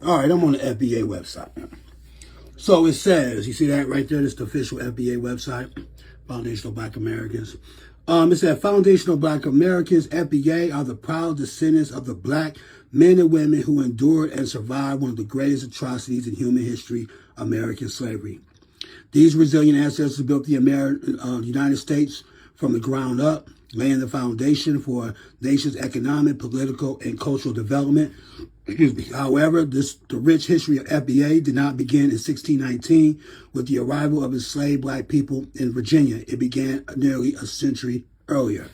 All right, I'm on the FBA website. So it says, you see that right there? This is the official FBA website, Foundational Black Americans. It said, Foundational Black Americans, FBA, are the proud descendants of the black men and women who endured and survived one of the greatest atrocities in human history, American slavery. These resilient ancestors built the United States from the ground up, laying the foundation for a nation's economic, political, and cultural development. However, the rich history of FBA did not begin in 1619 with the arrival of enslaved black people in Virginia. It began nearly a century earlier.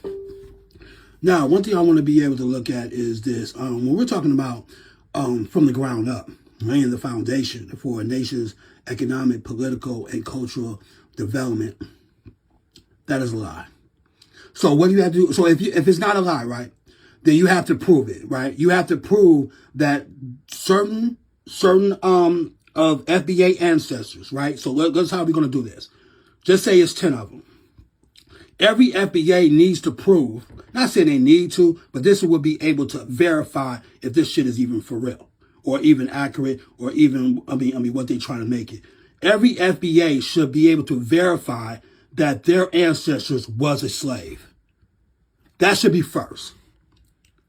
Now, one thing I want to be able to look at is this. When we're talking about from the ground up, laying the foundation for a nation's economic, political, and cultural development, that is a lie. So what do you have to do? So if it's not a lie, right, then you have to prove it, right? You have to prove that certain of FBA ancestors, right? So let's how we're going to do this. Just say it's 10 of them. Every FBA needs to prove, not saying they need to, but this will be able to verify if this shit is even for real or even accurate or even, I mean, what they're trying to make it. Every FBA should be able to verify that their ancestors was a slave. That should be first,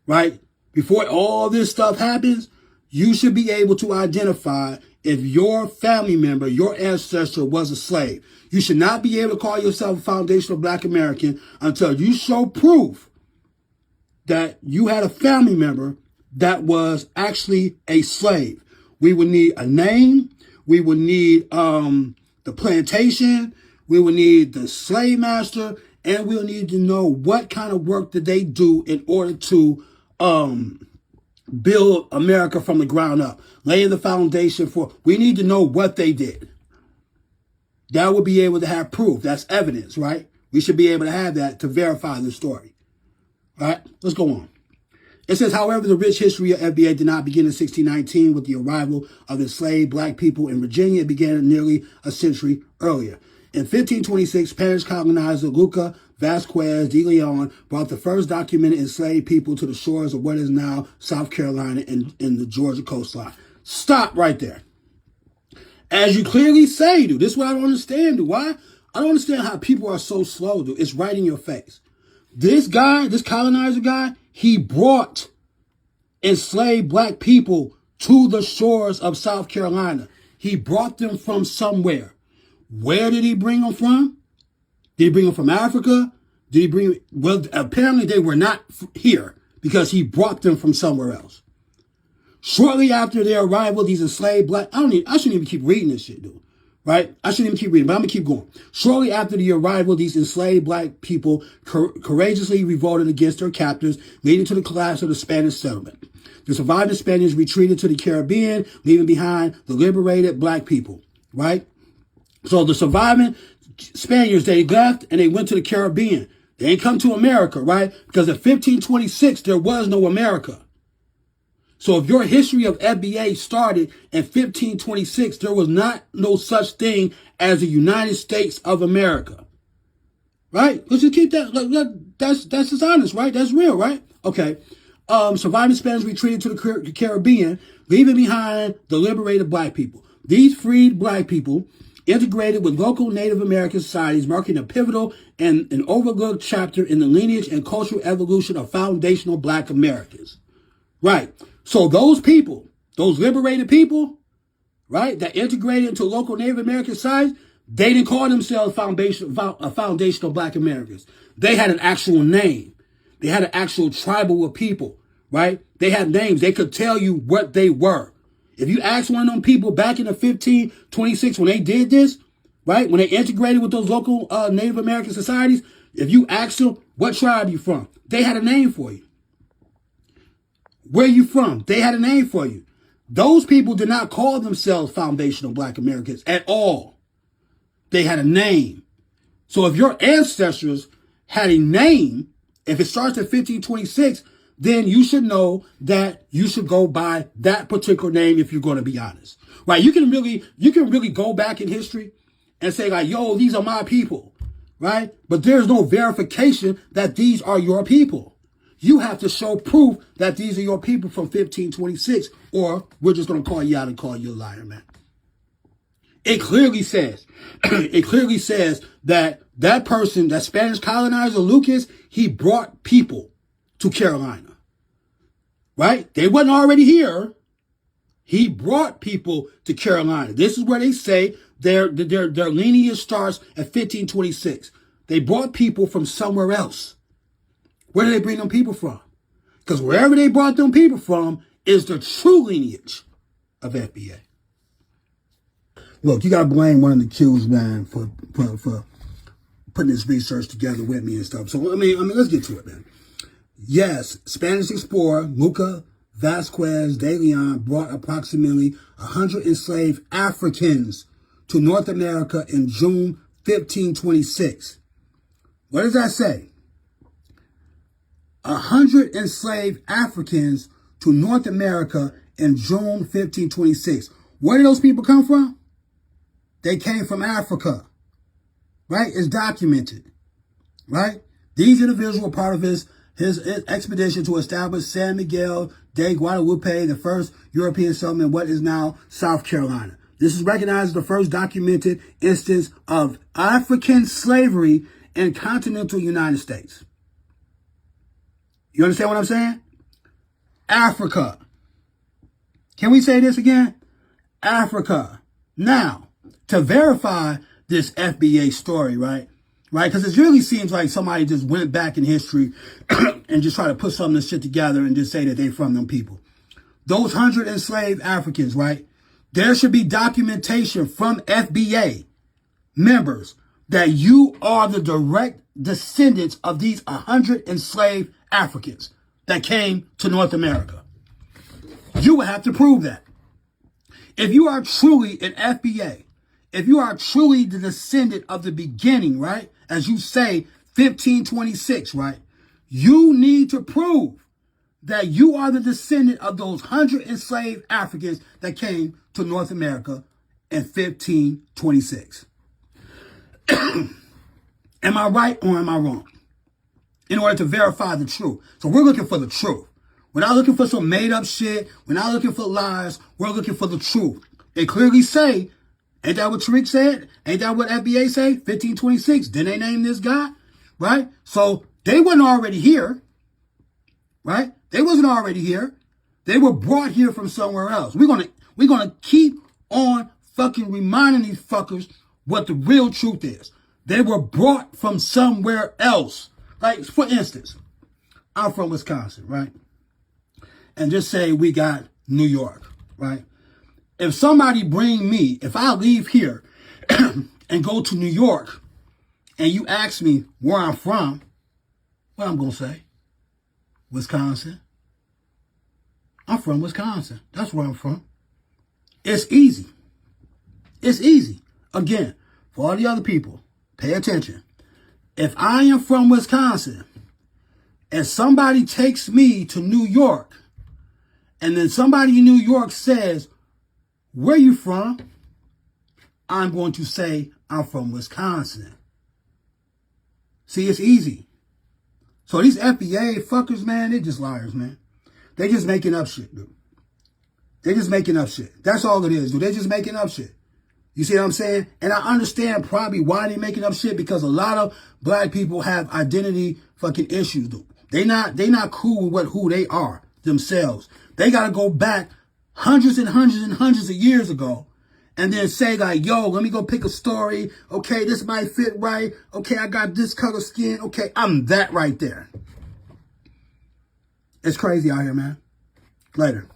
right? Before all this stuff happens, you should be able to identify if your family member, your ancestor was a slave. You should not be able to call yourself a foundational black American until you show proof that you had a family member that was actually a slave. We would need a name. We would need the plantation. We would need the slave master. And we'll need to know what kind of work did they do in order to build America from the ground up, laying the foundation for. We need to know what they did. That would be able to have proof. That's evidence, right? We should be able to have that to verify the story. All right, let's go on. It says, however, the rich history of FBA did not begin in 1619 with the arrival of enslaved black people in Virginia. It began nearly a century earlier. In 1526, Spanish colonizer Luca Vasquez de Leon brought the first documented enslaved people to the shores of what is now South Carolina and in the Georgia coastline. Stop right there. As you clearly say, dude, this is what I don't understand, dude. Why? I don't understand how people are so slow, dude. It's right in your face. This guy, this colonizer guy, he brought enslaved black people to the shores of South Carolina. He brought them from somewhere. Where did he bring them from? Did he bring them from Africa? Did he bring, well, apparently they were not here because he brought them from somewhere else. Shortly after their arrival, these enslaved black, I shouldn't even keep reading this shit, dude. Right? I shouldn't even keep reading, but I'm going to keep going. Shortly after the arrival, these enslaved black people courageously revolted against their captors, leading to the collapse of the Spanish settlement. The surviving Spaniards retreated to the Caribbean, leaving behind the liberated black people. Right? So the surviving Spaniards, they left and they went to the Caribbean. They ain't come to America, right? Because in 1526, there was no America. So if your history of FBA started in 1526, there was no such thing as the United States of America. Right? Let's just keep that, that's just honest, right? That's real, right? Okay. Surviving Spaniards retreated to the Caribbean, leaving behind the liberated black people. These freed black people integrated with local Native American societies, marking a pivotal and an overlooked chapter in the lineage and cultural evolution of foundational black Americans. Right. So those people, those liberated people, right, that integrated into local Native American societies, they didn't call themselves foundational black Americans. They had an actual name. They had an actual tribal of people, right? They had names. They could tell you what they were. If you ask one of them people back in the 1526 when they did this, right, when they integrated with those local Native American societies, if you ask them, what tribe you from? They had a name for you. Where you from? They had a name for you. Those people did not call themselves foundational black Americans at all. They had a name. So if your ancestors had a name, if it starts at 1526, then you should know that you should go by that particular name if you're going to be honest. Right? You can really go back in history and say like, yo, these are my people. Right? But there's no verification that these are your people. you have to show proof that these are your people from 1526, or we're just going to call you out and call you a liar, man. It clearly says, that person, that Spanish colonizer Lucas, he brought people to Carolina, right? They wasn't already here. He brought people to Carolina. This is where they say their lineage starts at 1526. They brought people from somewhere else. Where did they bring them people from? Because wherever they brought them people from is the true lineage of FBA. Look, you got to blame one of the Qs, man, for putting this research together with me and stuff. So, I mean, let's get to it, man. Yes, Spanish explorer Luca Vasquez de Leon brought approximately 100 enslaved Africans to North America in June 1526. What does that say? 100 enslaved Africans to North America in June 1526. Where did those people come from? They came from Africa, right? It's documented, right? These individuals were part of his expedition to establish San Miguel de Guadalupe, the first European settlement in what is now South Carolina. This is recognized as the first documented instance of African slavery in continental United States. You understand what I'm saying? Africa. Can we say this again? Africa. Now, to verify this FBA story, right? Because it really seems like somebody just went back in history and just tried to put some of this shit together and just say that they're from them people. Those 100 enslaved Africans, right? There should be documentation from FBA members that you are the direct descendants of these 100 enslaved Africans that came to North America. You would have to prove that. If you are truly an FBA, if you are truly the descendant of the beginning, right? As you say, 1526, right? You need to prove that you are the descendant of those 100 enslaved Africans that came to North America in 1526. Am I right or am I wrong? In order to verify the truth. So we're looking for the truth. We're not looking for some made up shit. We're not looking for lies. We're looking for the truth. They clearly say, ain't that what Tariq said? Ain't that what FBA say? 1526. Didn't they name this guy? Right? So they weren't already here. Right? They wasn't already here. They were brought here from somewhere else. We're gonna keep on fucking reminding these fuckers what the real truth is. They were brought from somewhere else. Like, for instance, I'm from Wisconsin, right? And just say we got New York, right? If somebody bring me, if I leave here and go to New York and you ask me where I'm from, what I'm going to say? Wisconsin. I'm from Wisconsin. That's where I'm from. It's easy. It's easy. Again, for all the other people, pay attention. If I am from Wisconsin and somebody takes me to New York and then somebody in New York says, where you from? I'm going to say, I'm from Wisconsin. See, it's easy. So these FBA fuckers, man, they're just liars, man. They just making up shit, dude. They just making up shit. That's all it is, dude. They're just making up shit. You see what I'm saying? And I understand probably why they're making up shit, because a lot of black people have identity fucking issues, dude. They not cool with who they are themselves. They got to go back hundreds and hundreds and hundreds of years ago and then say like, yo, let me go pick a story. Okay, this might fit right. Okay, I got this color skin. Okay, I'm that right there. It's crazy out here, man. Later.